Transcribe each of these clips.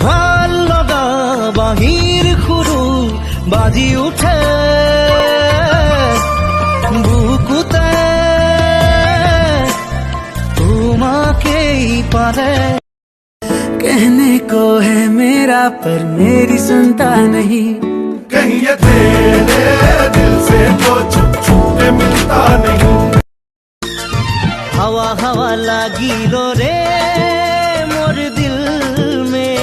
ভাল লগা বাহিৰ খুৰু বাজি উঠে বুকুতে তোমাকেই পাৰে कहने को है मेरा पर मेरी सुनता नहीं कहीं ये तेरे दिल से तो छुप छुप के मिलता नहीं हवा हवा लागिल रे मोर दिल में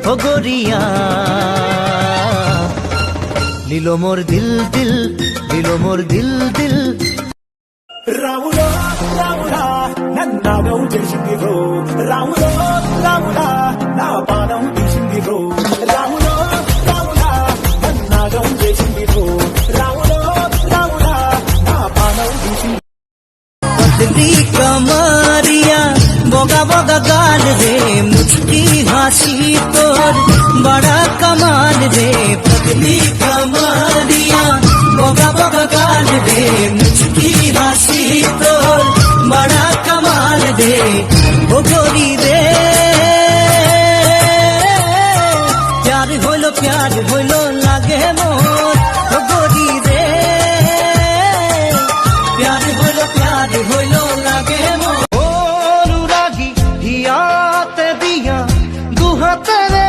हो गोरिया लीलो मोर दिल दिल लीलो मोर दिल दिल రాములో రాముడా నన్నాగం చేసింది రో రాములో రాముడా నా పానం తీసింది రో రాములో రాముడా నన్నాగం చేసింది రో రాములో రాముడా నా పానం తీసింది पतली कमरिया बोगा बोगा गाल रे मुझकी हंसी तोर बड़ा कमाल रे पतली कमरिया बोगा बोगा गाल रे मुझकी हंसी तोर बड़ा कमाल रे ओ गोरी रे प्यार होलो लागे मोर ओ गोरी रे प्यार होलो लागे मोर অনুরাগী হিয়াতে দিয়া দুহাতে রে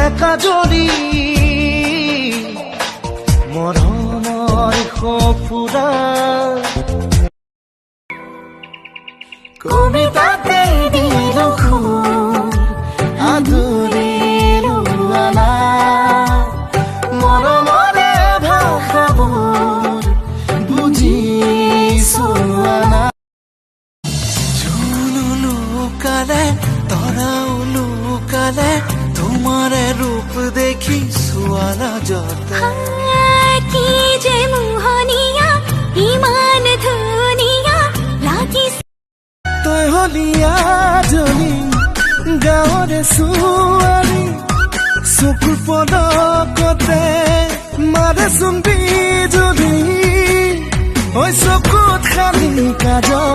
একা জড়ি মরমৰ সফুৰা কবিতাতে দিল খুন আদুরের উয়ালা মরমরে ভাষাবোৰ বুজিছোৱানা জোনো লুকালে তৰাও লুকালে তোমাৰে ৰূপ দেখি চোৱালা যতে কি যে মোহনীয়া ইমান ধুনীয়া লাগিছে তই হলিয়া জনী গাঁৱৰে ছোৱালী চকুৰ পদকতে মাৰে চুম্বি যদি ঐ চকুত খালি কাজল